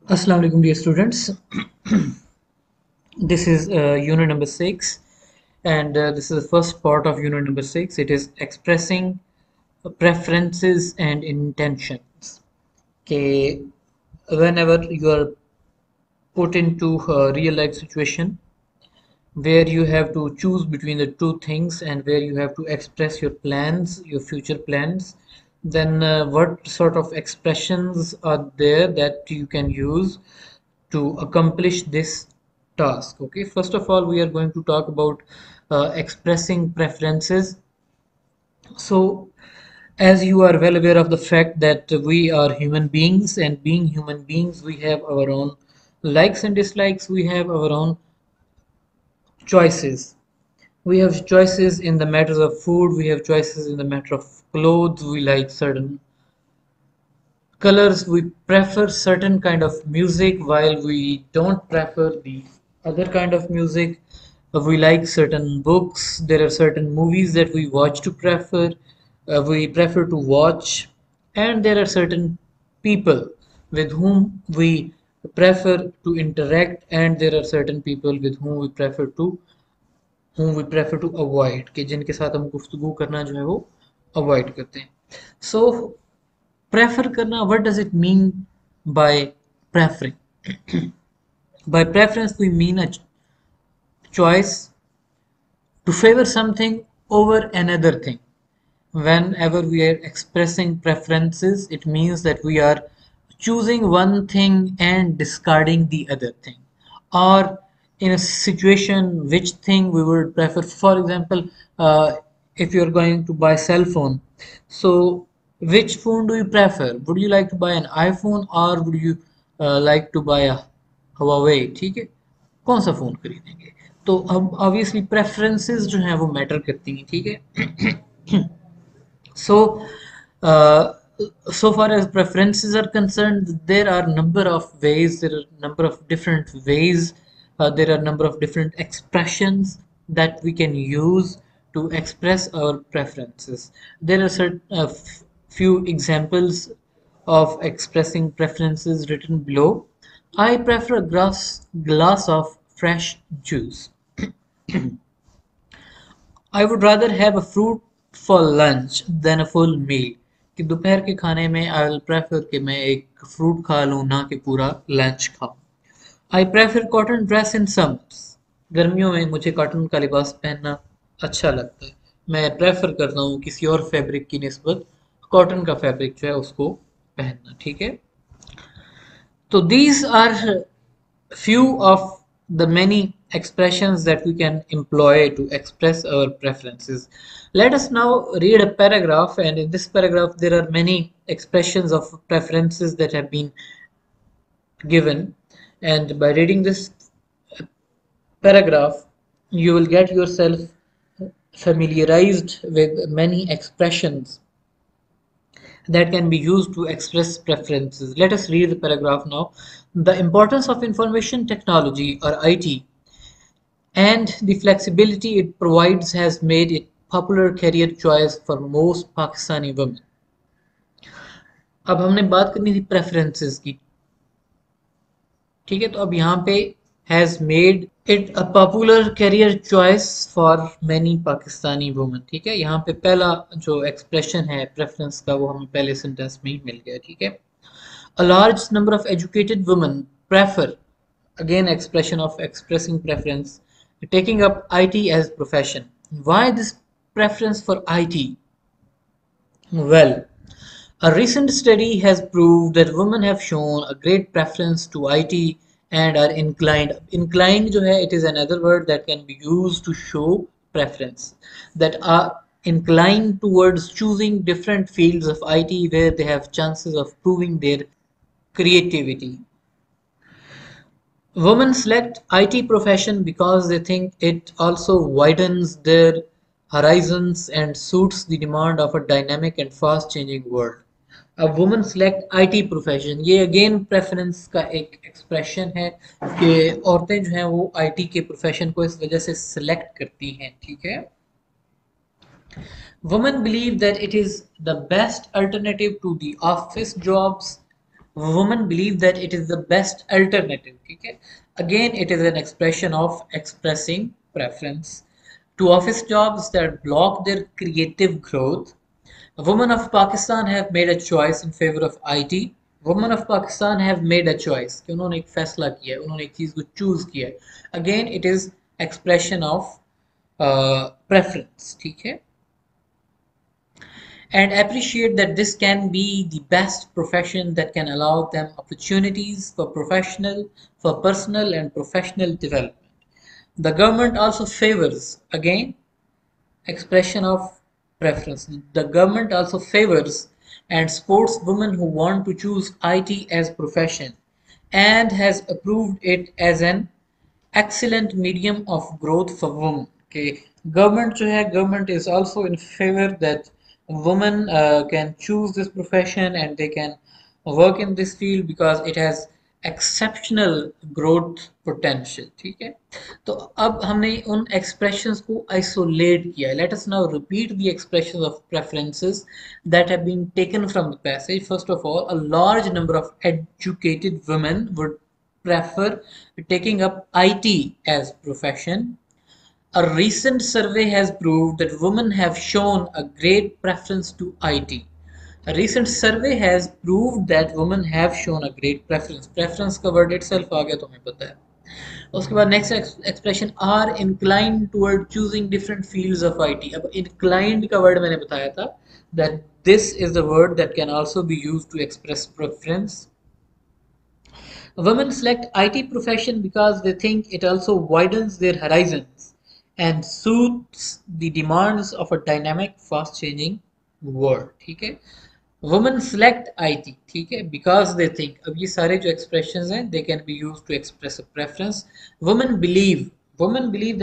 Assalamu alaikum dear students. This is unit number 6 and this is the first part of unit number 6. It is expressing preferences and intentions. Okay, whenever you are put into a real life situation where you have to choose between the two things and where you have to express your plans, your future plans, then what sort of expressions are there that you can use to accomplish this task? Okay, first of all, we are going to talk about expressing preferences. So, as you are well aware of the fact that we are human beings, and being human beings, we have our own likes and dislikes, we have our own choices. We have choices in the matters of food, we have choices in the matter of clothes, we like certain colors, we prefer certain kind of music while we don't prefer the other kind of music. We like certain books, there are certain movies that we watch to prefer, we prefer to watch, and there are certain people with whom we prefer to interact, and there are certain people with whom we prefer to avoid, कि जिनके साथ हम गुफ्तगू करना जो है वो avoid करते हैं. So prefer करना, what does it mean by preferring? By preference we mean a choice to favor something over another thing. Whenever we are expressing preferences, it means that we are choosing one thing and discarding the other thing, or in a situation which thing we would prefer. For example, if you're going to buy cell phone, so which phone do you prefer? Would you like to buy an iPhone or would you like to buy a Huawei? ठीक है, कौन सा phone खरीदेंगे? तो अब obviously preferences जो हैं वो मैटर करती हैं, ठीक है. So, uh, so far as preferences are concerned, there are number of ways. There are number of different ways. There are number of different expressions that we can use to express our preferences. There are certain few examples of expressing preferences written below. I prefer a glass of fresh juice. I would rather have a fruit for lunch than a full meal. कि दोपहर के खाने में I will prefer कि मैं एक fruit खा लूँ, ना कि पूरा लंच खाऊं. I prefer cotton dress in summers. गर्मियों में मुझे कॉटन का लिबास पहनना अच्छा लगता है. मैं प्रेफर करता हूँ किसी और फैब्रिक की निस्बत कॉटन का फैब्रिक जो है उसको पहनना, ठीक है. तो these are few of the many expressions that we can employ to express our preferences. Let us now read a paragraph, and in this paragraph there are many expressions of preferences that have been given. And by reading this paragraph, you will get yourself familiarized with many expressions that can be used to express preferences. Let us read the paragraph now. The importance of information technology, or IT, and the flexibility it provides has made it popular career choice for most Pakistani women. अब हमने बात करनी थी preferences की, ठीक है. तो अब यहाँ पे has made it a popular career choice for many Pakistani women. ठीक है, यहाँ पे पहला जो expression है preference का वो हमें पहले sentence में ही मिल गया, ठीक है. A large number of educated women prefer, again expression of expressing preference, taking up IT as profession. Why this preference for IT? Well, a recent study has proved that women have shown a great preference to IT and are inclined. Inclined जो है, it is another word that can be used to show preference. That are inclined towards choosing different fields of IT where they have chances of proving their creativity. Women select IT profession because they think it also widens their horizons and suits the demand of a dynamic and fast changing world. अब women select IT profession, ये again preference का एक expression है कि औरतें जो हैं वो आईटी के प्रोफेशन को इस वजह से सिलेक्ट करती हैं, ठीक है. Women believe that it is the best alternative to the office jobs women believe that it is the best alternative. ठीक है? Again, it is an expression of expressing preference to office jobs that block their creative growth. Women of Pakistan have made a choice in favor of IT. Women of Pakistan have made a choice कि उन्होंने एक फैसला किया है, उन्होंने एक चीज को चूज किया है. Again, it is expression of preference. ठीक है? And appreciate that this can be the best profession that can allow them opportunities for personal and professional development. The government also favors, again, expression of preference. The government also favors and supports women who want to choose IT as profession and has approved it as an excellent medium of growth for women. Okay, government जो है, government is also in favor that women can choose this profession and they can work in this field because it has exceptional growth potential. ठीक है? तो अब हमने उन expressions को isolate किया है. Let us now repeat the expressions of preferences that have been taken from the passage. First of all, a large number of educated women would prefer taking up IT as profession. A recent survey has proved that women have shown a great preference to IT. A recent survey has proved that women have shown a great preference. Preference का word itself आ गया, तुम्हें पता है. उसके बाद next expression are inclined toward choosing different fields of IT. अब inclined का word मैंने बताया था that this is the word that can also be used to express preference. Women select IT profession because they think it also widens their horizons and suits the demands of a dynamic, fast-changing world. ठीक है? Women select IT, ठीक है? Because they think. अब ये सारे जो expressions हैं, they can be used to express a preference. Women believe that women believe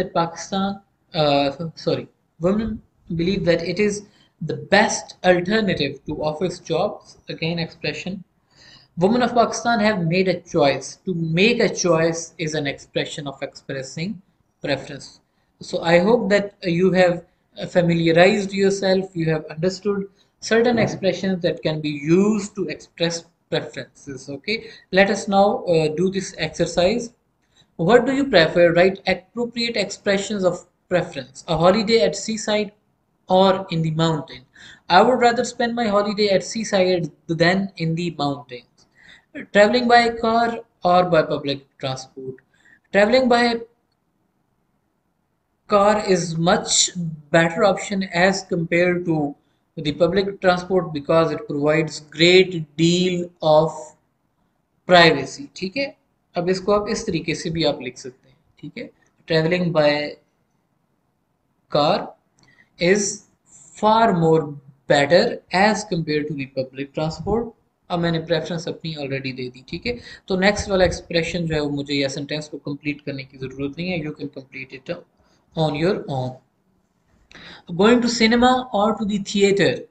that it is the best alternative to office jobs. Again, expression. Women of Pakistan have made a choice. To make a choice is an expression of expressing preference. So I hope that you have familiarized yourself, you have understood certain expressions that can be used to express preferences. Okay, let us now do this exercise. What do you prefer? Write appropriate expressions of preference. A holiday at seaside or in the mountain. I would rather spend my holiday at seaside than in the mountains. Traveling by car or by public transport. Traveling by car is much better option as compared to the public transport because it provides great deal of privacy. ठीक है? अब इसको आप इस तरीके से भी आप लिख सकते हैं. ठीक है? Travelling by car is far more better as compare to the public transport. अब मैंने प्रेफरेंस अपनी ऑलरेडी दे दी. ठीक है? तो नेक्स्ट वाला एक्सप्रेशन जो है वो मुझे या सेंटेंस को कंप्लीट करने की ज़रूरत नहीं है. You can complete it on your own. Going to cinema और to the theatre.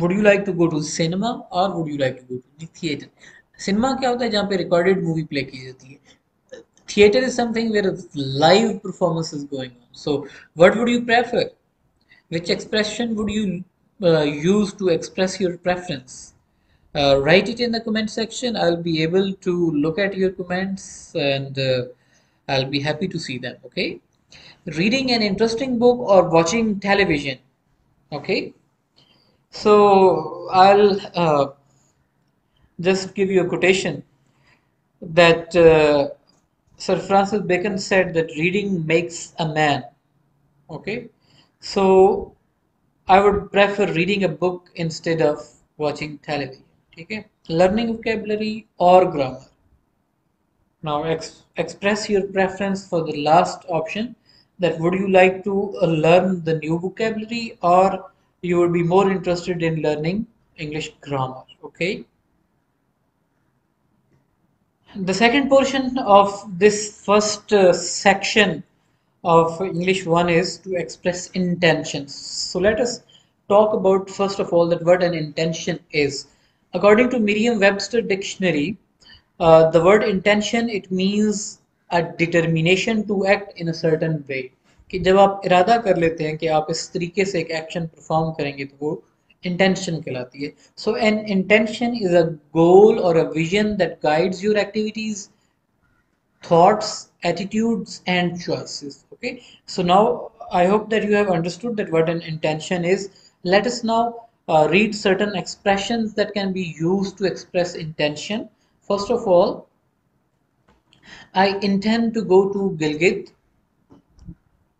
Would you like to go to cinema or would you like to go to the theater? Cinema क्या होता है? जहाँ पे रिकॉर्डेड मूवी प्ले की जाती है. Theater is something where a live performance is going on. So, what would you prefer? Which expression would you use to express your preference? Write it in the comment section. I'll be able to look at your comments and I'll be happy to see them. Okay. Reading an interesting book or watching television. Okay. So I'll just give you a quotation that Sir Francis Bacon said that reading makes a man. Okay, so I would prefer reading a book instead of watching television. Okay, learning vocabulary or grammar. Now express your preference for the last option. That would you like to learn the new vocabulary or you would be more interested in learning English grammar. Okay. The second portion of this first section of English 1 is to express intentions. So let us talk about first of all that what an intention is. According to Merriam-Webster dictionary, the word intention, it means a determination to act in a certain way. कि जब आप इरादा कर लेते हैं कि आप इस तरीके से एक एक्शन परफॉर्म करेंगे तो वो intention कहलाती है. So an intention is a goal or a vision that guides your activities, thoughts, attitudes, and choices. Okay, so now I hope that you have understood that what an intention is. Let us now read certain expressions that can be used to express intention. First of all, I intend to go to Gilgit.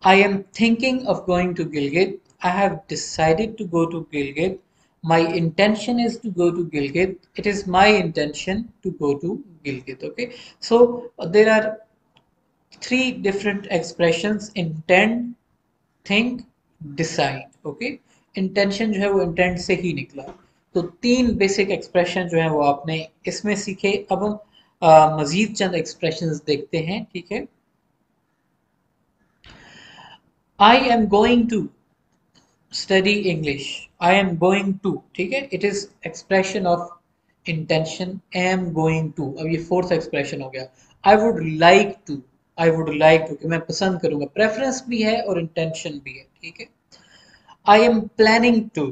I am thinking of going to Gilgit. I have decided to go to Gilgit. My intention is to go to Gilgit. It is my intention to go to Gilgit. Okay, so there are three different expressions: intend, think, decide. Okay, intention जो है वो intent से ही निकला. तो तीन basic expression जो है वो आपने इसमें सीखे. अब हम मजीद चंद एक्सप्रेशंस देखते हैं. ठीक है, I am going to study English. I am going to, ठीक है, it is expression of intention. Am going to, अब ये फोर्थ एक्सप्रेशन हो गया. I would like to, I would like to कि मैं पसंद करूंगा, प्रेफरेंस भी है और इंटेंशन भी है. ठीक है, I am planning to,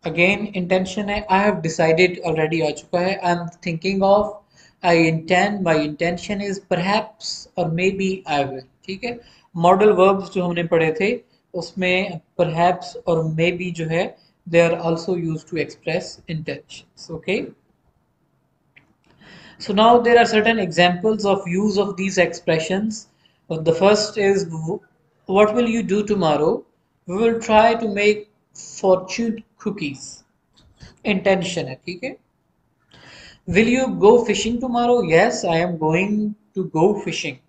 again intention है. आई हैव डिसाइडेड ऑलरेडी आ चुका है. I am thinking of, I intend, my intention is perhaps और मे बी आई विल. ठीक है, मॉडल वर्ब्स जो हमने पढ़े थे उसमें परहैप्स और मे बी जो है they are also use to express intentions. Okay, so now there are certain examples of use of these expressions. The first is, what will you do tomorrow? We will try to make fortune cookies. Intention है. ठीक है, will you go fishing tomorrow? Yes, I am going to go fishing,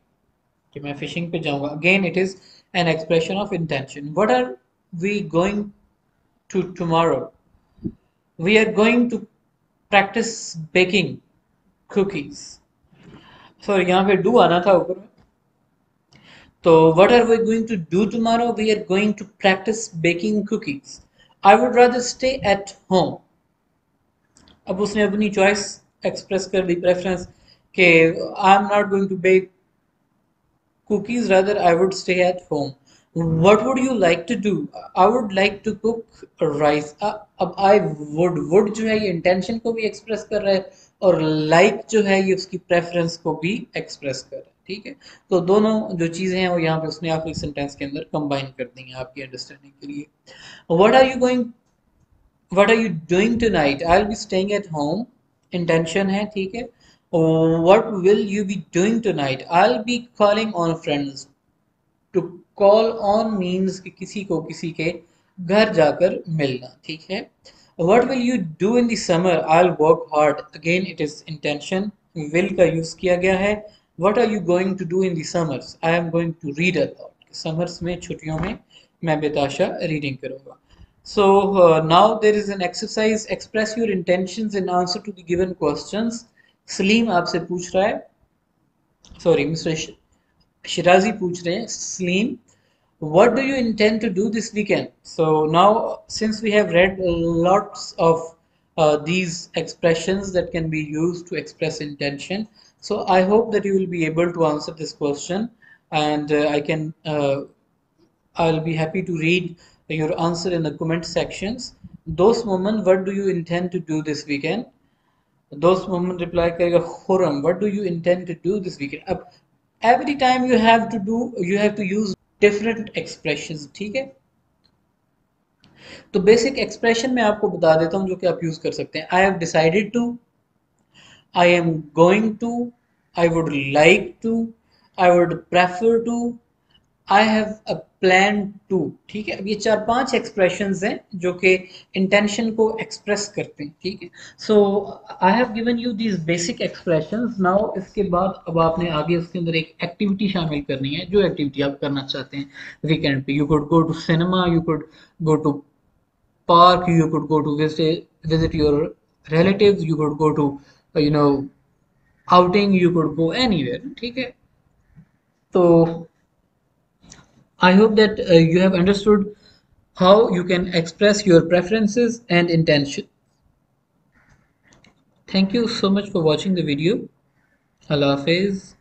कि मैं fishing पे जाऊंगा. Again it is an expression of intention. What are we going to tomorrow? We are going to practice baking cookies. So यहाँ पे do आना था ऊपर में. तो what are we going to do tomorrow? We are going to practice baking cookies. I would rather stay at home. अब उसने अपनी चॉइस एक्सप्रेस कर दी, प्रेफरेंस, कि I am not going to bake cookies, rather I would stay at home. What would you like to do? I would like to cook rice. अब I would जो है ये इंटेंशन को भी express कर रहा है और like जो है ये उसकी प्रेफरेंस को भी एक्सप्रेस कर रहा है. ठीक है, तो दोनों जो चीज़ें हैं वो यहाँ पे उसने आखिरी सेंटेंस के अंदर कंबाइन कर दी हैं आपकी अंडरस्टैंडिंग के लिए. What are you doing tonight? I'll be staying at home. Intention है. ठीक है, what will you be doing tonight? I'll be calling on friends. To call on means कि किसी को किसी के घर जाकर मिलना. ठीक है, what will you do in the summer? I'll work hard. Again it is intention, will का यूज किया गया है. what are you going to do in the summers? I am going to read a lot. summers में, छुट्टियों में मैं बेताशा reading करूँगा. So now there is an exercise. Express your intentions in answer to the given questions. Salim आपसे पूछ रहा है, sorry mister Shirazi पूछ रहे हैं, Salim, what do you intend to do this weekend? So now since we have read lots of these expressions that can be used to express intention, so I hope that you will be able to answer this question, and I'll be happy to read your answer in the comment sections. Dost Momen, what do you intend to do this weekend? दोस्त Mohammed reply करेगा, Khurram, what do you intend to do this weekend. अब every time you have to use different expressions. ठीक है, तो basic expression मैं आपको बता देता हूं जो कि आप यूज कर सकते हैं. I have decided to, I am going to, I would like to, I would prefer to, I have a plan to. ठीक है, अब ये 4-5 एक्सप्रेशंस हैं जो कि इंटेंशन को एक्सप्रेस करते हैं. ठीक है, so I have given you these basic expressions. Now इसके बाद अब आपने आगे उसके अंदर एक एक्टिविटी शामिल करनी है, जो एक्टिविटी आप करना चाहते हैं वीकेंड पे. You could go to cinema, you could go to park, you could go to visit your relatives, you could go to you know outing, you could go anywhere. ठीक है, तो I hope that you have understood how you can express your preferences and intention. Thank you so much for watching the video. Allah Hafiz.